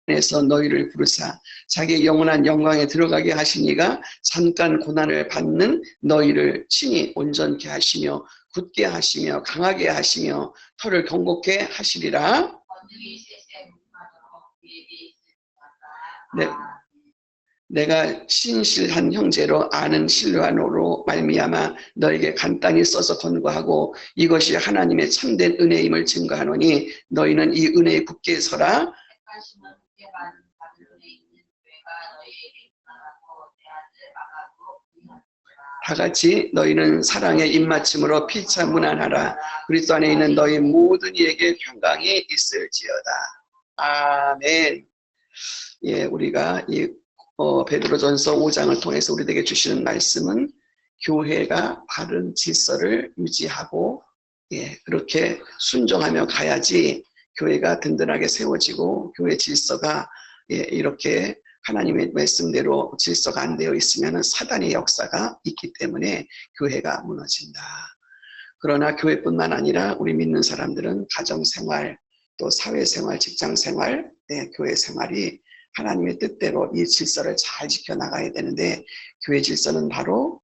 에서 너희를 부르사 자기 영원한 영광에 들어가게 하시니가 잠깐 고난을 받는 너희를 친히 온전케 하시며 굳게 하시며 강하게 하시며 털을 경고케 하시리라. 네. 내가 신실한 형제로 아는 신뢰함으로 말미암아 너에게 간단히 써서 권고하고 이것이 하나님의 참된 은혜임을 증거하노니 너희는 이 은혜에 굳게 서라. 다같이 너희는 사랑의 입맞춤으로 피차 무난하라. 그리스도 안에 있는 너희 모든 이에게 평강이 있을지어다. 아멘. 예, 우리가 이 베드로전서 5장을 통해서 우리에게 주시는 말씀은 교회가 바른 질서를 유지하고 그렇게 순종하며 가야지 교회가 든든하게 세워지고 교회 질서가 이렇게 하나님의 말씀대로 질서가 안 되어 있으면 사단의 역사가 있기 때문에 교회가 무너진다. 그러나 교회뿐만 아니라 우리 믿는 사람들은 가정생활, 또 사회생활, 직장생활, 교회 생활이 하나님의 뜻대로 이 질서를 잘 지켜나가야 되는데 교회 질서는 바로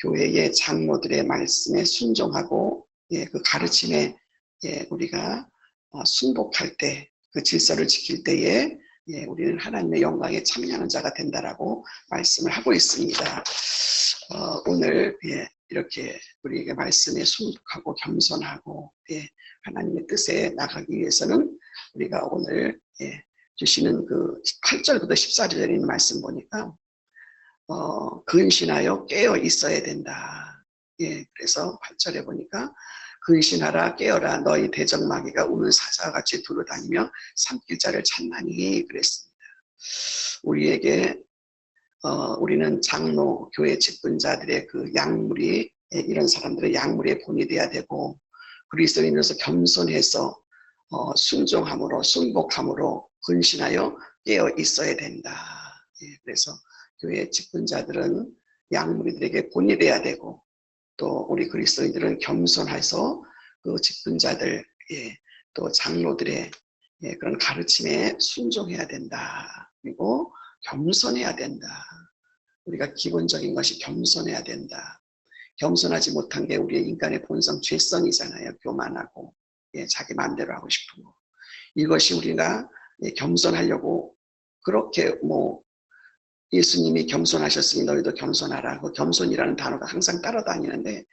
교회의 장로들의 말씀에 순종하고 그 가르침에 우리가 순복할 때, 그 질서를 지킬 때에 우리는 하나님의 영광에 참여하는 자가 된다라고 말씀을 하고 있습니다. 오늘 이렇게 우리에게 말씀에 순복하고 겸손하고 하나님의 뜻에 나가기 위해서는 우리가 오늘 주시는 그 8절부터 14절에 있는 말씀 보니까 근신하여 깨어 있어야 된다. 그래서 8절에 보니까 근신하라 깨어라 너희 대적마귀가 우는 사자같이 두루다니며 삼킬 자를 찾나니 그랬습니다. 우리에게 우리는 장로 교회 직분자들의 그 약물이 이런 사람들의 약물의 본이 돼야 되고 그리스도인으로서 겸손해서 순종함으로 순복함으로 근신하여 깨어 있어야 된다. 그래서 교회 직분자들은 약물이들에게 본이 돼야 되고 또 우리 그리스도인들은 겸손해서 그 직분자들 또 장로들의 그런 가르침에 순종해야 된다. 그리고 겸손해야 된다. 우리가 기본적인 것이 겸손해야 된다. 겸손하지 못한 게 우리의 인간의 본성 죄성이잖아요. 교만하고 자기 마음대로 하고 싶은 거. 이것이 우리가 겸손하려고 그렇게 예수님이 겸손하셨으니 너희도 겸손하라. 그 겸손이라는 단어가 항상 따라다니는데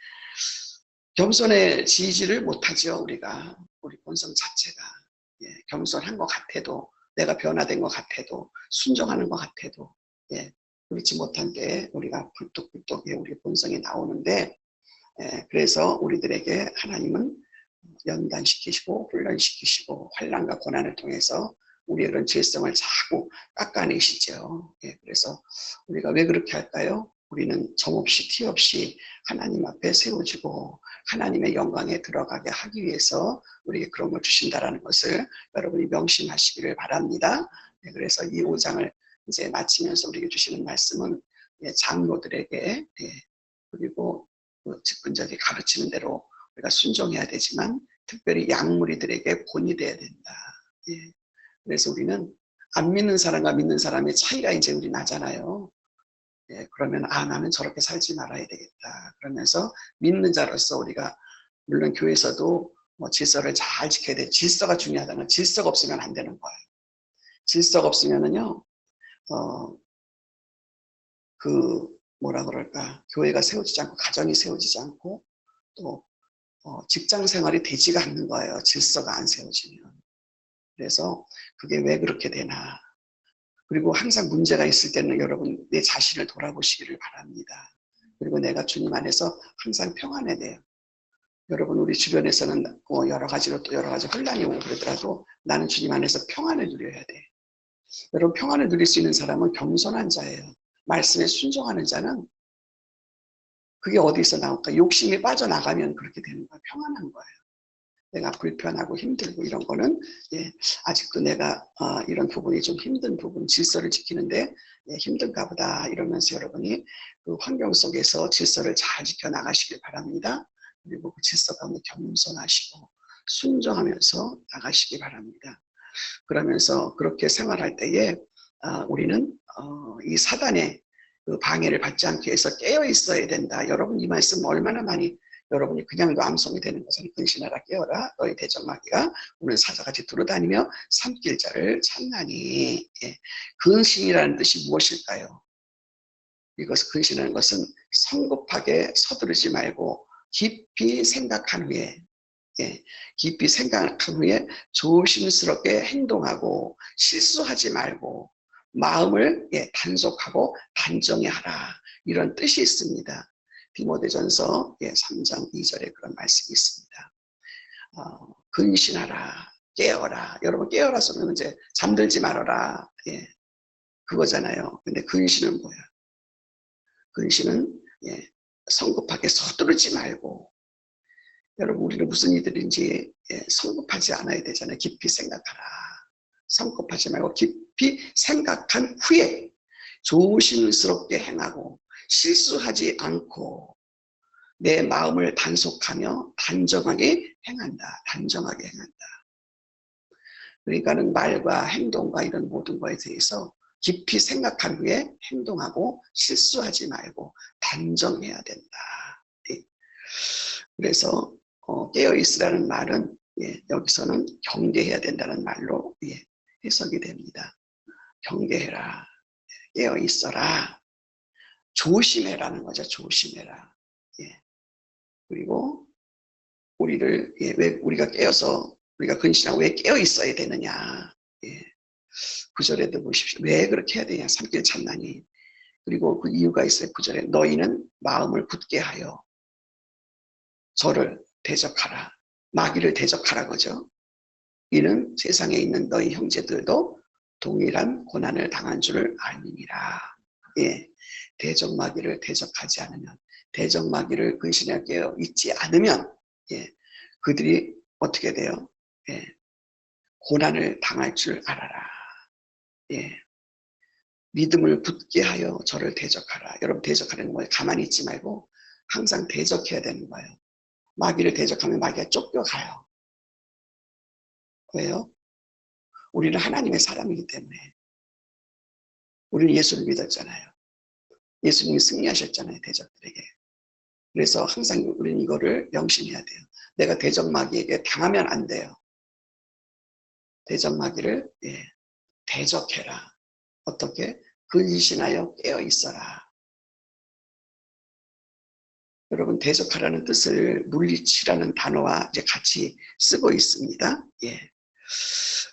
겸손의 지지를 못하죠. 우리가 우리 본성 자체가 겸손한 것 같아도 내가 변화된 것 같아도 순종하는 것 같아도 그렇지 못한 때 우리가 불뚝불뚝 우리 본성이 나오는데 그래서 우리들에게 하나님은 연단시키시고 훈련시키시고 환난과 고난을 통해서 우리의 그런 죄성을 자꾸 깎아내시죠. 그래서 우리가 왜 그렇게 할까요? 우리는 정없이 티 없이 하나님 앞에 세워지고 하나님의 영광에 들어가게 하기 위해서 우리에게 그런 걸 주신다라는 것을 여러분이 명심하시기를 바랍니다. 그래서 이 5장을 이제 마치면서 우리에게 주시는 말씀은 장로들에게 그리고 직분자들이 가르치는 대로 우리가 순종해야 되지만 특별히 약무리들에게 본이 돼야 된다. 그래서 우리는 안 믿는 사람과 믿는 사람의 차이가 이제 우리 나잖아요. 그러면 나는 저렇게 살지 말아야 되겠다. 그러면서 믿는 자로서 우리가 물론 교회에서도 질서를 잘 지켜야 돼. 질서가 중요하다는 질서가 없으면 안 되는 거예요. 질서가 없으면은요, 뭐라 그럴까, 교회가 세워지지 않고 가정이 세워지지 않고 또 직장 생활이 되지가 않는 거예요. 질서가 안 세워지면. 그래서 그게 왜 그렇게 되나. 그리고 항상 문제가 있을 때는 여러분 내 자신을 돌아보시기를 바랍니다. 그리고 내가 주님 안에서 항상 평안해야 돼요. 여러분 우리 주변에서는 여러 가지로 또 여러 가지 혼란이 오고 그러더라도 나는 주님 안에서 평안을 누려야 돼. 여러분 평안을 누릴 수 있는 사람은 겸손한 자예요. 말씀에 순종하는 자는 그게 어디서 나올까? 욕심이 빠져나가면 그렇게 되는 거예요. 평안한 거예요. 내가 불편하고 힘들고 이런 거는 아직도 내가 이런 부분이 좀 힘든 부분, 질서를 지키는데 힘든가 보다 이러면서 여러분이 그 환경 속에서 질서를 잘 지켜나가시길 바랍니다. 그리고 그 질서 가운데 겸손하시고 순종하면서 나가시기 바랍니다. 그러면서 그렇게 생활할 때에 우리는 이 사단의 그 방해를 받지 않기 위해서 깨어 있어야 된다. 여러분 이 말씀 얼마나 많이 여러분이 그냥도 암송이 되는 것은 근신하라 깨어라 너희 대적마귀가 오늘 사자같이 두루다니며 삼킬 자를 찾나니. 예. 근신이라는 뜻이 무엇일까요? 이것을 근신하는 것은 성급하게 서두르지 말고 깊이 생각한 후에 깊이 생각한 후에 조심스럽게 행동하고 실수하지 말고 마음을 단속하고 단정히 하라. 이런 뜻이 있습니다. 디모데전서 3장 2절에 그런 말씀이 있습니다. 근신하라, 깨어라. 여러분 깨어라 소면 이제 잠들지 말아라. 그거잖아요. 근데 근신은 뭐야? 근신은 성급하게 서두르지 말고 여러분 우리는 무슨 일들인지 성급하지 않아야 되잖아요. 깊이 생각하라. 성급하지 말고 깊이 생각한 후에 조심스럽게 행하고 실수하지 않고 내 마음을 단속하며 단정하게 행한다. 단정하게 행한다. 그러니까는 말과 행동과 이런 모든 것에 대해서 깊이 생각한 후에 행동하고 실수하지 말고 단정해야 된다. 그래서 깨어있으라는 말은 여기서는 경계해야 된다는 말로 해석이 됩니다. 경계해라. 깨어있어라. 조심해라는 거죠. 조심해라. 그리고 우리를 왜 우리가 깨어서 우리가 근신하고 왜 깨어있어야 되느냐. 9절에도 보십시오. 왜 그렇게 해야 되냐. 삼킬 찾나니. 그리고 그 이유가 있어요. 9절에 너희는 마음을 굳게 하여 저를 대적하라. 마귀를 대적하라 그죠. 이는 세상에 있는 너희 형제들도 동일한 고난을 당한 줄을 알미니라. 대적 마귀를 대적하지 않으면 대적 마귀를 근신하게 깨어 있지 않으면 그들이 어떻게 돼요? 고난을 당할 줄 알아라. 믿음을 굳게 하여 저를 대적하라. 여러분 대적하는 거예요. 가만히 있지 말고 항상 대적해야 되는 거예요. 마귀를 대적하면 마귀가 쫓겨가요. 왜요? 우리는 하나님의 사람이기 때문에. 우리는 예수를 믿었잖아요. 예수님이 승리하셨잖아요. 대적들에게. 그래서 항상 우리는 이거를 명심해야 돼요. 내가 대적 마귀에게 당하면 안 돼요. 대적 마귀를 대적해라. 어떻게? 근신하여 깨어 있어라. 여러분 대적하라는 뜻을 물리치라는 단어와 이제 같이 쓰고 있습니다.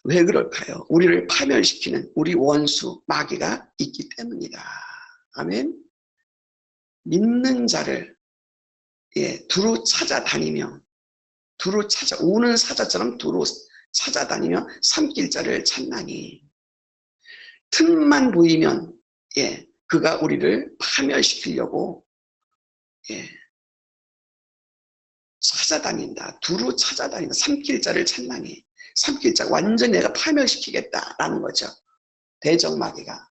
왜 그럴까요? 우리를 파멸시키는 우리 원수 마귀가 있기 때문이다. 아멘. 믿는 자를 두루 찾아다니며 두루 찾아 우는 사자처럼 두루 찾아다니며 삼킬 자를 찾나니. 틈만 보이면 그가 우리를 파멸시키려고 찾아다닌다. 두루 찾아다닌다. 삼킬 자를 찾나니. 삼킬 자 완전히 내가 파멸시키겠다라는 거죠. 대적 마귀가.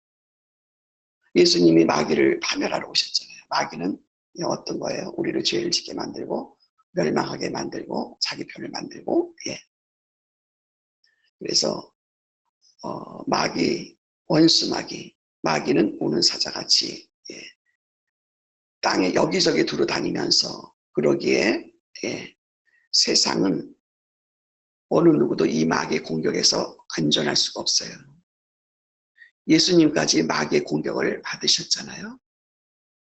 예수님이 마귀를 파멸하러 오셨잖아요. 마귀는 어떤 거예요? 우리를 죄를 짓게 만들고 멸망하게 만들고 자기 편을 만들고 그래서 마귀 원수 마귀는 우는 사자같이 땅에 여기저기 두루 다니면서 그러기에 세상은 어느 누구도 이 마귀의 공격에서 안전할 수가 없어요. 예수님까지 마귀의 공격을 받으셨잖아요.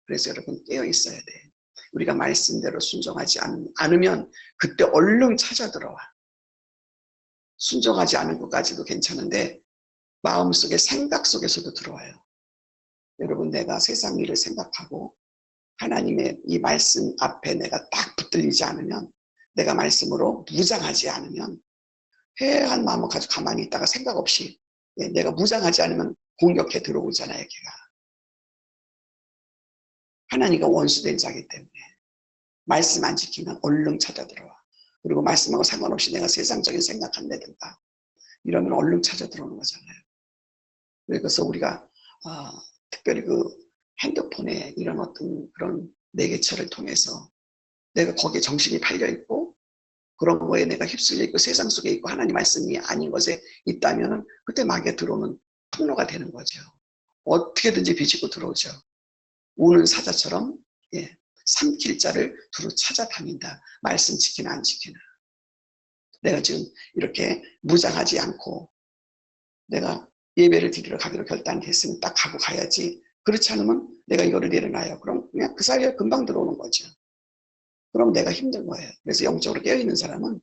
그래서 여러분 깨어 있어야 돼. 우리가 말씀대로 순종하지 않으면 그때 얼른 찾아 들어와. 순종하지 않은 것까지도 괜찮은데 마음속에 생각 속에서도 들어와요. 여러분 내가 세상 일을 생각하고 하나님의 이 말씀 앞에 내가 딱 붙들리지 않으면 내가 말씀으로 무장하지 않으면 해한 마음을 가지고 가만히 있다가 생각 없이 내가 무장하지 않으면 공격해 들어오잖아요. 걔가. 하나님과 원수된 자이기 때문에 말씀 안 지키면 얼른 찾아 들어와. 그리고 말씀하고 상관없이 내가 세상적인 생각한다든가 이러면 얼른 찾아 들어오는 거잖아요. 그래서 우리가 특별히 그 핸드폰에 이런 어떤 그런 매개체를 통해서 내가 거기에 정신이 팔려 있고 그런 거에 내가 휩쓸려 있고 세상 속에 있고 하나님 말씀이 아닌 것에 있다면 그때 마귀가 들어오는 통로가 되는 거죠. 어떻게든지 비집고 들어오죠. 우는 사자처럼 예, 삼킬 자를 두루 찾아다닌다. 말씀 지키나 안 지키나. 내가 지금 이렇게 무장하지 않고 내가 예배를 드리러 가기로 결단했으면 딱 가고 가야지. 그렇지 않으면 내가 이거를 내려놔요. 그럼 그냥 그 사이에 금방 들어오는 거죠. 그럼 내가 힘든 거예요. 그래서 영적으로 깨어있는 사람은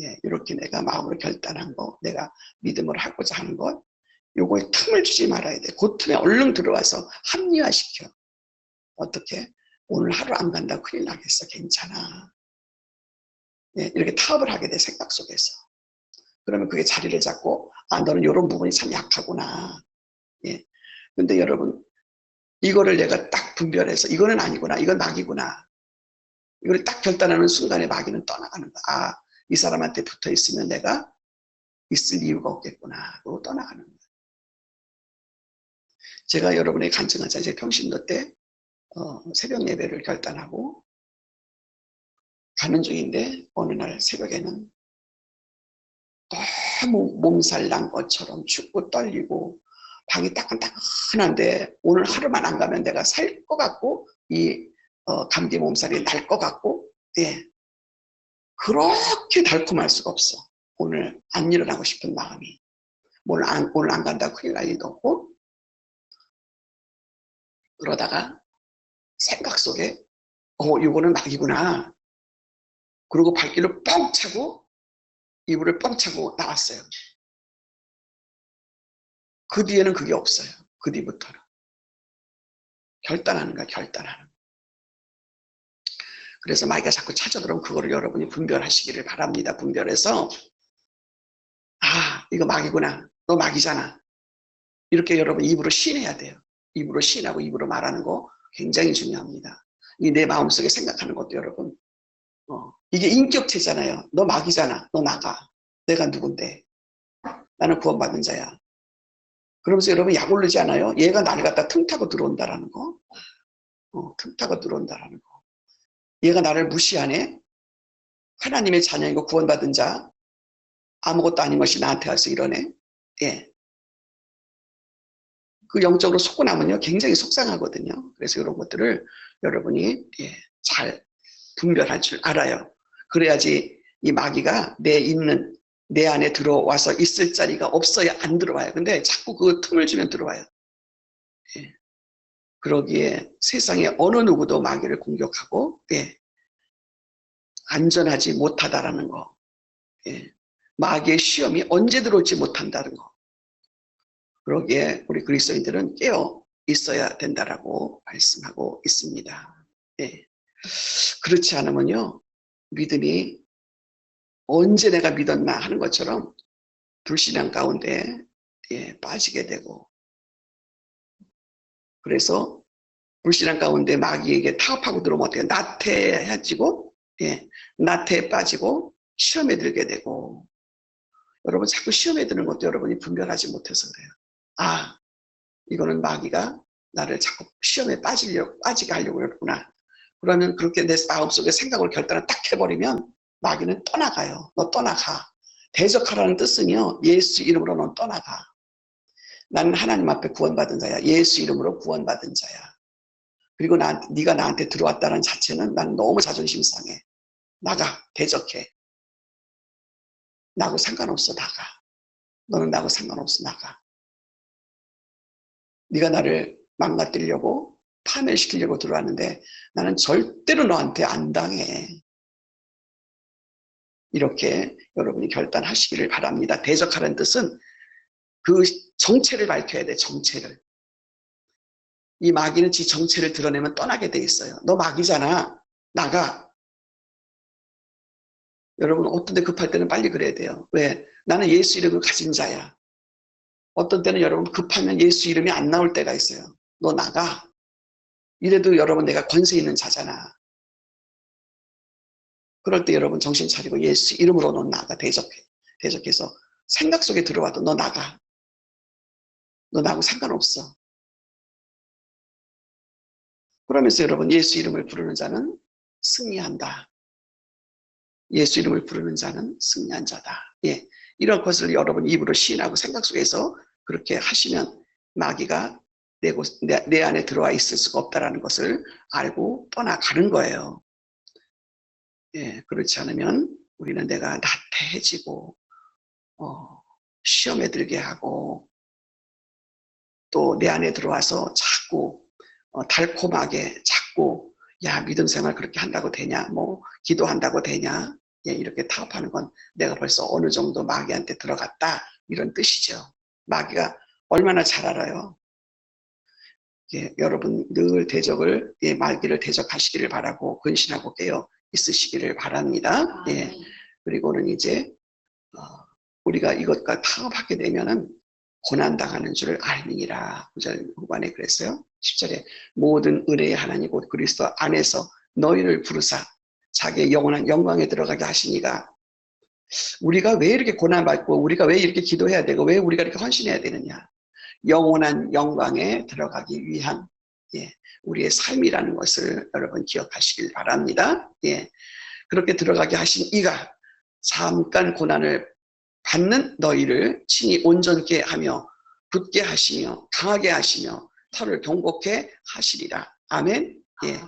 예, 이렇게 내가 마음으로 결단한 거, 내가 믿음으로 하고자 하는 것, 요거에 틈을 주지 말아야 돼. 그 틈에 얼른 들어와서 합리화시켜. 어떻게? 오늘 하루 안 간다 큰일 나겠어. 괜찮아. 예, 이렇게 타협을 하게 돼, 생각 속에서. 그러면 그게 자리를 잡고, 아, 너는 이런 부분이 참 약하구나. 예. 근데 여러분, 이거를 내가 딱 분별해서, 이거는 아니구나. 이건 마귀구나. 이걸 딱 결단하는 순간에 마귀는 떠나가는 거야. 아, 이 사람한테 붙어 있으면 내가 있을 이유가 없겠구나. 그러고 떠나가는 거야. 제가 여러분의 간증하자, 제 평신도 때, 새벽 예배를 결단하고, 가는 중인데, 어느 날 새벽에는 너무 몸살 난 것처럼 춥고 떨리고 방이 따끈따끈한데 오늘 하루만 안 가면 내가 살 것 같고 이 감기 몸살이 날 것 같고 예 그렇게 달콤할 수가 없어. 오늘 안 일어나고 싶은 마음이 오늘 안 간다고 큰일 날 일도 없고 그러다가 생각 속에 이거는 낙이구나. 그리고 발길을 뻥 차고 이불을 뻥 차고 나왔어요. 그 뒤에는 그게 없어요. 그 뒤부터는. 결단하는 거야, 결단하는. 그래서 마귀가 자꾸 찾아들어오면 그거를 여러분이 분별하시기를 바랍니다. 분별해서 아, 이거 마귀구나. 너 마귀잖아. 이렇게 여러분 입으로 시인해야 돼요. 입으로 시인하고 입으로 말하는 거 굉장히 중요합니다. 이 내 마음속에 생각하는 것도 여러분 이게 인격체잖아요. 너 마귀잖아. 너 나가. 내가 누군데. 나는 구원받은 자야. 그러면서 여러분 약 오르지 않아요? 얘가 나를 갖다 틈 타고 들어온다라는 거. 틈 타고 들어온다라는 거. 얘가 나를 무시하네? 하나님의 자녀이고 구원받은 자, 아무것도 아닌 것이 나한테 와서 이러네? 예. 그 영적으로 속고 나면요, 굉장히 속상하거든요. 그래서 이런 것들을 여러분이 예, 잘 분별할 줄 알아요. 그래야지 이 마귀가 내 안에 들어와서 있을 자리가 없어야 안 들어와요. 근데 자꾸 그 틈을 주면 들어와요. 예. 그러기에 세상에 어느 누구도 마귀를 공격하고, 예. 안전하지 못하다라는 거. 예. 마귀의 시험이 언제 들어올지 못한다는 거. 그러기에 우리 그리스도인들은 깨어 있어야 된다라고 말씀하고 있습니다. 예. 그렇지 않으면요, 믿음이 언제 내가 믿었나 하는 것처럼 불신앙 가운데 예, 빠지게 되고, 그래서 불신앙 가운데 마귀에게 타협하고 들어오면 어때요? 나태해지고, 예, 나태에 빠지고 시험에 들게 되고, 여러분 자꾸 시험에 드는 것도 여러분이 분별하지 못해서 그래요. 아, 이거는 마귀가 나를 자꾸 시험에 빠지게 하려고 그러구나. 그러면 그렇게 내 마음속에 생각을 결단을 딱 해버리면 마귀는 떠나가요. 너 떠나가. 대적하라는 뜻은요, 예수 이름으로 넌 떠나가. 나는 하나님 앞에 구원받은 자야. 예수 이름으로 구원받은 자야. 그리고 네가 나한테 들어왔다는 자체는 난 너무 자존심 상해. 나가. 대적해. 나하고 상관없어. 나가. 너는 나하고 상관없어. 나가. 네가 나를 망가뜨리려고 파멸시키려고 들어왔는데 나는 절대로 너한테 안 당해. 이렇게 여러분이 결단하시기를 바랍니다. 대적하라는 뜻은 그 정체를 밝혀야 돼. 정체를. 이 마귀는 지 정체를 드러내면 떠나게 돼 있어요. 너 마귀잖아. 나가. 여러분 어떤 데 급할 때는 빨리 그래야 돼요. 왜? 나는 예수 이름을 가진 자야. 어떤 때는 여러분 급하면 예수 이름이 안 나올 때가 있어요. 너 나가. 이래도 여러분 내가 권세 있는 자잖아. 그럴 때 여러분 정신 차리고 예수 이름으로 너 나가. 대적해서 생각 속에 들어와도 너 나가. 너 나하고 상관없어. 그러면서 여러분 예수 이름을 부르는 자는 승리한다. 예수 이름을 부르는 자는 승리한 자다. 예, 이런 것을 여러분 입으로 시인하고 생각 속에서 그렇게 하시면 마귀가 내 안에 들어와 있을 수가 없다는 것을 알고 떠나가는 거예요. 예, 그렇지 않으면 우리는 내가 나태해지고 시험에 들게 하고 또 내 안에 들어와서 자꾸 달콤하게 자꾸 야 믿음 생활 그렇게 한다고 되냐 뭐 기도한다고 되냐 예, 이렇게 타협하는 건 내가 벌써 어느 정도 마귀한테 들어갔다 이런 뜻이죠. 마귀가 얼마나 잘 알아요. 예, 여러분 늘 대적을 예, 마귀를 대적하시기를 바라고 근신하고 깨어 있으시기를 바랍니다. 예, 그리고는 이제 우리가 이것과 타협하게 되면은 고난당하는 줄을 알미니라. 9절 후반에 그랬어요. 10절에 모든 은혜의 하나님 곧 그리스도 안에서 너희를 부르사 자기의 영원한 영광에 들어가게 하시니가. 우리가 왜 이렇게 고난받고 우리가 왜 이렇게 기도해야 되고 왜 우리가 이렇게 헌신해야 되느냐. 영원한 영광에 들어가기 위한 예, 우리의 삶이라는 것을 여러분 기억하시길 바랍니다. 예, 그렇게 들어가게 하신 이가 잠깐 고난을 받는 너희를 친히 온전케 하며 굳게 하시며 강하게 하시며 털을 경고케 하시리라. 아멘. 예.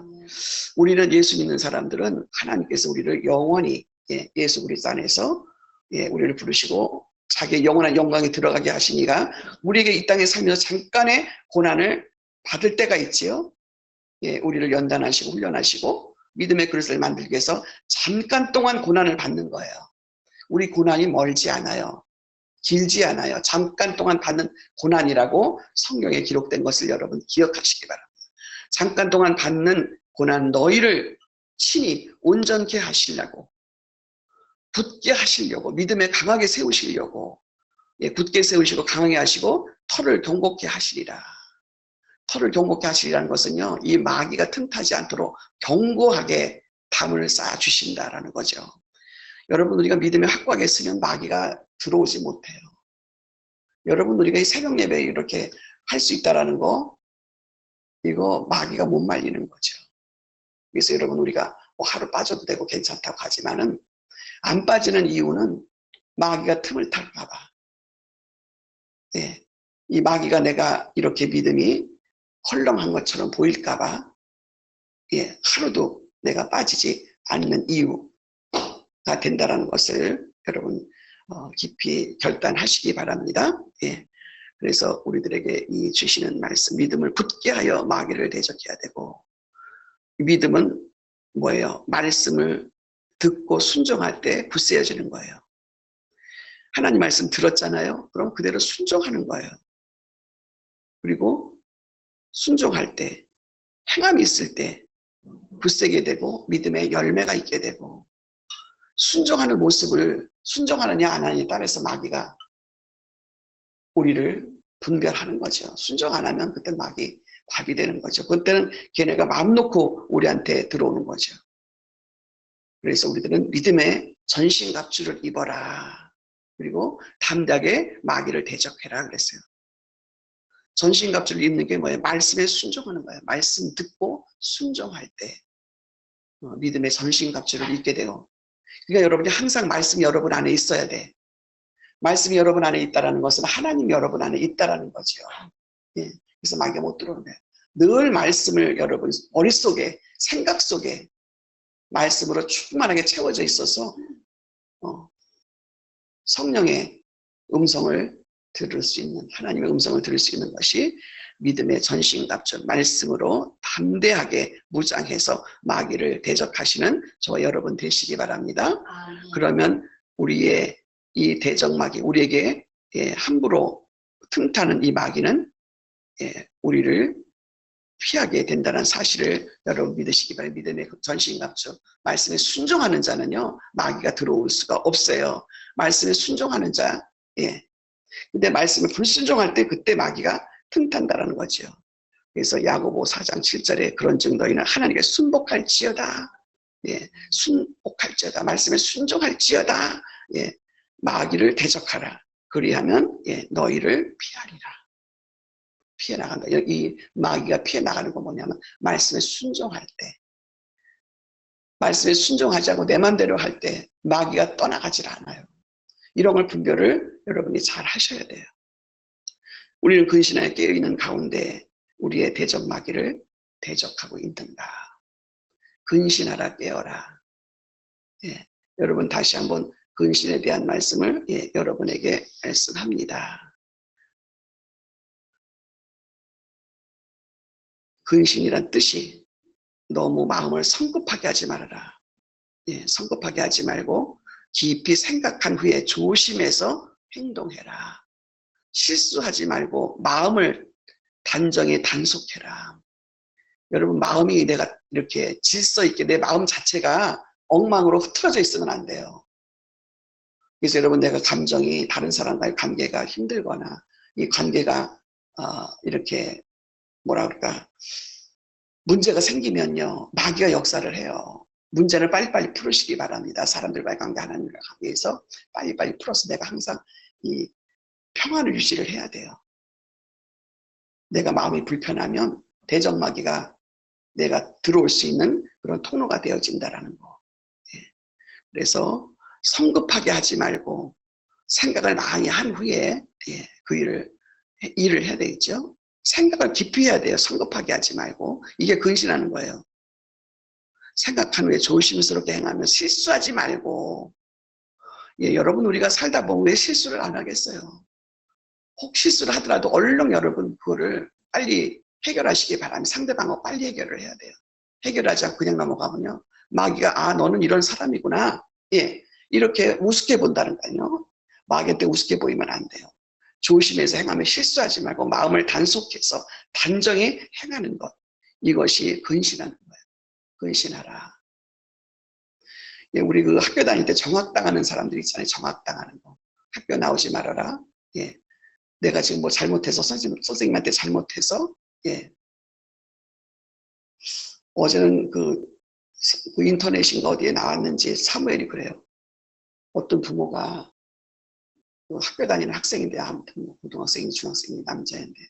우리는 예수 믿는 사람들은 하나님께서 우리를 영원히 예, 예수 그리스도 안에서 예, 우리를 부르시고 자기의 영원한 영광에 들어가게 하시니가 우리에게 이 땅에 살면서 잠깐의 고난을 받을 때가 있지요. 예, 우리를 연단하시고 훈련하시고 믿음의 그릇을 만들기 위해서 잠깐 동안 고난을 받는 거예요. 우리 고난이 멀지 않아요. 길지 않아요. 잠깐 동안 받는 고난이라고 성경에 기록된 것을 여러분 기억하시기 바랍니다. 잠깐 동안 받는 고난 너희를 친히 온전케 하시려고 굳게 하시려고 믿음에 강하게 세우시려고 예, 굳게 세우시고 강하게 하시고 털을 경고케 하시리라. 털을 경고케 하시리라는 것은요. 이 마귀가 틈타지 않도록 견고하게 담을 쌓아주신다라는 거죠. 여러분 우리가 믿음의 확고하게 있으면 마귀가 들어오지 못해요. 여러분 우리가 이 새벽 예배 이렇게 할 수 있다라는 거 이거 마귀가 못 말리는 거죠. 그래서 여러분 우리가 뭐 하루 빠져도 되고 괜찮다고 하지만은 안 빠지는 이유는 마귀가 틈을 탈까 봐. 예. 이 마귀가 내가 이렇게 믿음이 헐렁한 것처럼 보일까 봐 예, 하루도 내가 빠지지 않는 이유가 된다는 것을 여러분 깊이 결단하시기 바랍니다. 예. 그래서 우리들에게 이 주시는 말씀 믿음을 굳게 하여 마귀를 대적해야 되고 믿음은 뭐예요? 말씀을 듣고 순종할 때 굳세어지는 거예요. 하나님 말씀 들었잖아요. 그럼 그대로 순종하는 거예요. 그리고 순종할 때 행함이 있을 때 굳세게 되고 믿음의 열매가 있게 되고 순종하는 모습을 순종하느냐 안 하느냐에 따라서 마귀가 우리를 분별하는 거죠. 순종 안 하면 그때 마귀 밥이 되는 거죠. 그때는 걔네가 마음 놓고 우리한테 들어오는 거죠. 그래서 우리들은 믿음의 전신갑주를 입어라. 그리고 담대하게 마귀를 대적해라 그랬어요. 전신갑주를 입는 게 뭐예요? 말씀에 순종하는 거예요. 말씀 듣고 순종할 때 믿음의 전신갑주를 입게 돼요. 그러니까 여러분이 항상 말씀이 여러분 안에 있어야 돼. 말씀이 여러분 안에 있다는 것은 하나님이 여러분 안에 있다는 거죠. 예. 그래서 마귀가 못 들어오는 거예요. 늘 말씀을 여러분 머릿속에 생각 속에 말씀으로 충만하게 채워져 있어서 성령의 음성을 들을 수 있는 하나님의 음성을 들을 수 있는 것이 믿음의 전신갑주 말씀으로 담대하게 무장해서 마귀를 대적하시는 저와 여러분 되시기 바랍니다. 그러면 우리의 이 대적마귀 우리에게 함부로 틈타는 이 마귀는 우리를 피하게 된다는 사실을 여러분 믿으시기 바랍니다. 믿음의 전신갑주 말씀에 순종하는 자는요 마귀가 들어올 수가 없어요. 말씀에 순종하는 자 근데 말씀에 불순종할 때 그때 마귀가 틈탄다라는 거죠. 그래서 야고보 4장 7절에 그런즉 너희는 하나님께 순복할지어다. 순복할지어다. 말씀에 순종할지어다. 마귀를 대적하라. 그리하면 너희를 피하리라. 피해 나간다. 이 마귀가 피해 나가는 건 뭐냐면 말씀에 순종할 때 말씀에 순종하지 않고 내 맘대로 할 때 마귀가 떠나가질 않아요. 이런 걸 분별을 여러분이 잘 하셔야 돼요. 우리는 근신하에 깨어있는 가운데 우리의 대적 마귀를 대적하고 있는가. 근신하라 깨어라. 예, 여러분 다시 한번 근신에 대한 말씀을 여러분에게 말씀합니다. 근신이란 뜻이 너무 마음을 성급하게 하지 말아라. 성급하게 하지 말고 깊이 생각한 후에 조심해서 행동해라. 실수하지 말고 마음을 단정히 단속해라. 여러분 마음이 내가 이렇게 질서 있게 내 마음 자체가 엉망으로 흐트러져 있으면 안 돼요. 그래서 여러분 내가 감정이 다른 사람과의 관계가 힘들거나 이 관계가 이렇게 뭐라 그럴까 문제가 생기면요 마귀가 역사를 해요. 문제를 빨리빨리 풀으시기 바랍니다. 사람들과의 관계 하나님과 관계에서 빨리빨리 풀어서 내가 항상 이 평안을 유지를 해야 돼요. 내가 마음이 불편하면 대적 마귀가 내가 들어올 수 있는 그런 통로가 되어진다라는 거. 그래서 성급하게 하지 말고 생각을 많이 한 후에 그 일을 해야 되겠죠. 생각을 깊이 해야 돼요. 성급하게 하지 말고. 이게 근신하는 거예요. 생각한 후에 조심스럽게 행하며 실수하지 말고. 여러분 우리가 살다 보면 왜 실수를 안 하겠어요. 혹 실수를 하더라도 얼른 여러분 그거를 빨리 해결하시기 바랍니다. 상대방하고 빨리 해결을 해야 돼요. 해결하지 않고 그냥 넘어가면요. 마귀가 너는 이런 사람이구나. 이렇게 우습게 본다니까요. 마귀한테 우습게 보이면 안 돼요. 조심해서 행하며 실수하지 말고 마음을 단속해서 단정히 행하는 것. 이것이 근신하는 거예요. 근신하라. 우리 그 학교 다닐 때 정학당하는 사람들 있잖아요. 정학당하는 거. 학교 나오지 말아라. 내가 지금 뭐 잘못해서 선생님한테 잘못해서 어제는 그 인터넷인가 어디에 나왔는지 사무엘이 그래요. 어떤 부모가 그 학교 다니는 학생인데 아무튼 고등학생이 중학생이 남자인데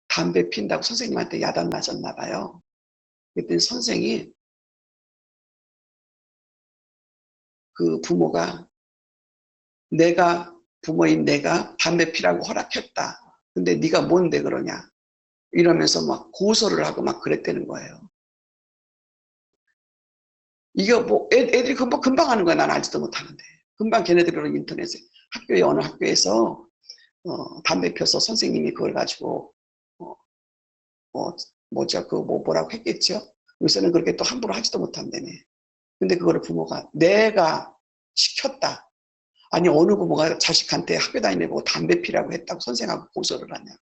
담배 핀다고 선생님한테 야단 맞았나 봐요. 그랬더니 선생이 그 부모가 부모인 내가 담배 피라고 허락했다. 근데 네가 뭔데 그러냐. 이러면서 막 고소를 하고 막 그랬다는 거예요. 이게 뭐 애들이 금방 하는 거야. 난 알지도 못하는데. 금방 걔네들은 인터넷에 어느 학교에서 담배 펴서 선생님이 그걸 가지고 뭐라고 했겠죠. 요새는 그렇게 또 함부로 하지도 못한다네. 근데 그거를 부모가 내가 시켰다. 아니 어느 부모가 자식한테 학교 다니는 보고 담배 피라고 했다고 선생하고 고소를 하냐고.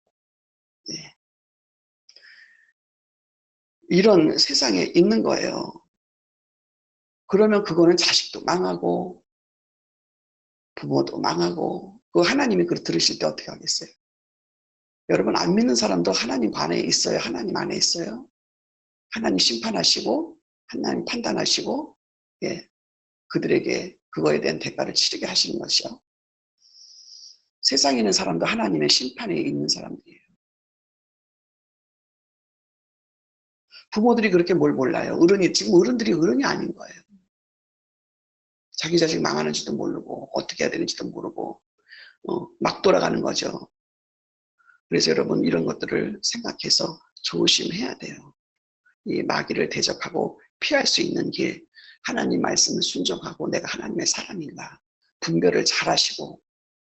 이런 세상에 있는 거예요. 그러면 그거는 자식도 망하고 부모도 망하고 그 하나님이 그걸 들으실 때 어떻게 하겠어요? 여러분 안 믿는 사람도 하나님 안에 있어요. 하나님 안에 있어요. 하나님 심판하시고 하나님 판단하시고 그들에게 그거에 대한 대가를 치르게 하시는 것이요. 세상에 있는 사람도 하나님의 심판에 있는 사람들이에요. 부모들이 그렇게 뭘 몰라요. 지금 어른들이 어른이 아닌 거예요. 자기 자식 망하는지도 모르고 어떻게 해야 되는지도 모르고 막 돌아가는 거죠. 그래서 여러분 이런 것들을 생각해서 조심해야 돼요. 이 마귀를 대적하고 피할 수 있는 길, 하나님 말씀을 순종하고 내가 하나님의 사람인가 분별을 잘 하시고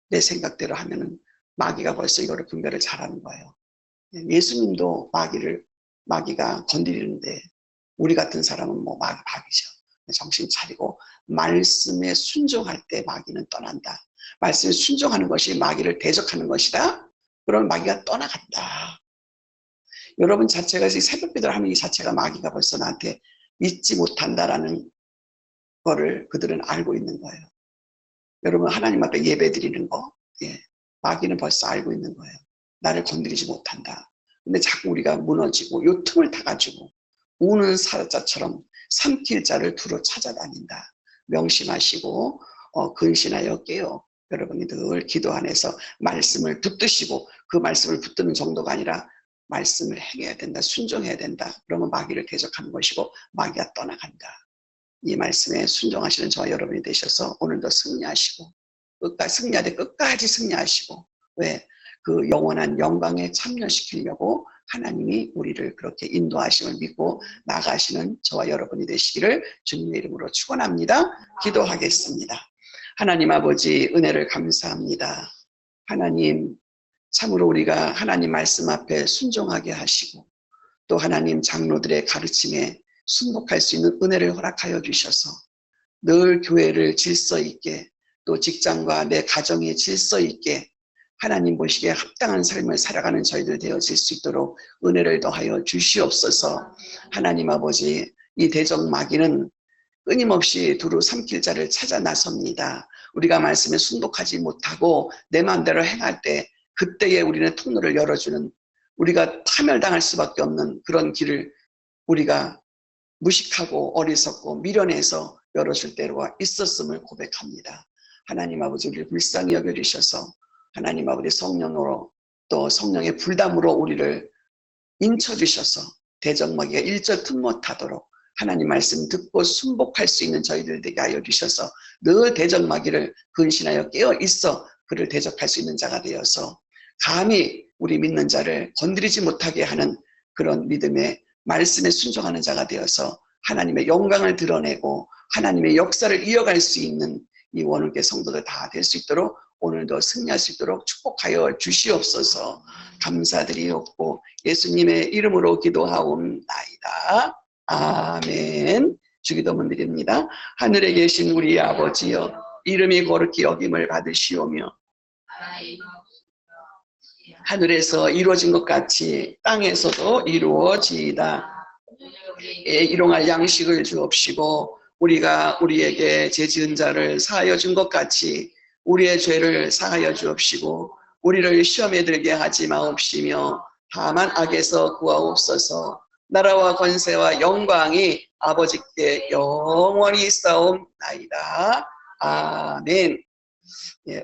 내 생각대로 하면은 마귀가 벌써 이거를 분별을 잘하는 거예요. 예수님도 마귀가 건드리는데 우리 같은 사람은 뭐 마귀죠. 정신 차리고 말씀에 순종할 때 마귀는 떠난다. 말씀에 순종하는 것이 마귀를 대적하는 것이다. 그러면 마귀가 떠나간다. 여러분 자체가 새벽기도를 하는 이 자체가 마귀가 벌써 나한테 믿지 못한다라는 거를 그들은 알고 있는 거예요. 여러분 하나님 앞에 예배 드리는 거 마귀는 벌써 알고 있는 거예요. 나를 건드리지 못한다. 근데 자꾸 우리가 무너지고 요 틈을 타가지고 우는 사자처럼 삼킬 자를 두루 찾아다닌다. 명심하시고 근신하여 깨어 여러분이 늘 기도 안에서 말씀을 붙드시고 그 말씀을 붙드는 정도가 아니라 말씀을 행해야 된다. 순종해야 된다. 그러면 마귀를 대적하는 것이고 마귀가 떠나간다. 이 말씀에 순종하시는 저와 여러분이 되셔서 오늘도 승리하시고 승리하되 끝까지 승리하시고 왜? 그 영원한 영광에 참여시키려고 하나님이 우리를 그렇게 인도하심을 믿고 나가시는 저와 여러분이 되시기를 주님의 이름으로 축원합니다. 기도하겠습니다. 하나님 아버지 은혜를 감사합니다. 하나님 참으로 우리가 하나님 말씀 앞에 순종하게 하시고 또 하나님 장로들의 가르침에 순복할 수 있는 은혜를 허락하여 주셔서 늘 교회를 질서 있게 또 직장과 내 가정에 질서 있게 하나님 보시기에 합당한 삶을 살아가는 저희들 되어질 수 있도록 은혜를 더하여 주시옵소서. 하나님 아버지 이 대적마귀는 끊임없이 두루 삼킬 자를 찾아 나섭니다. 우리가 말씀에 순복하지 못하고 내 마음대로 행할 때 그때에 우리는 통로를 열어주는 우리가 파멸당할 수밖에 없는 그런 길을 우리가 무식하고 어리석고 미련해서 열어줄 때가 있었음을 고백합니다. 하나님 아버지 우리를 불쌍히 여겨주셔서 하나님 아버지 성령으로 또 성령의 불담으로 우리를 인쳐주셔서 대적마귀가 일절 틈 못하도록 하나님 말씀 듣고 순복할 수 있는 저희들 되게 하여 주셔서 늘 대적마귀를 근신하여 깨어 있어 그를 대적할 수 있는 자가 되어서 감히 우리 믿는 자를 건드리지 못하게 하는 그런 믿음의 말씀에 순종하는 자가 되어서 하나님의 영광을 드러내고 하나님의 역사를 이어갈 수 있는 이 원울교 성도들 다 될 수 있도록 오늘도 승리할 수 있도록 축복하여 주시옵소서. 감사드리옵고 예수님의 이름으로 기도하옵나이다. 아멘. 주기도문 드립니다. 하늘에 계신 우리 아버지여 이름이 거룩히 여김을 받으시오며 하늘에서 이루어진 것 같이 땅에서도 이루어지이다. 일용할 양식을 주옵시고 우리가 우리에게 죄지은 자를 사하여 준 것 같이 우리의 죄를 사하여 주옵시고 우리를 시험에 들게 하지 마옵시며 다만 악에서 구하옵소서. 나라와 권세와 영광이 아버지께 영원히 있사옵나이다. 아멘. 예,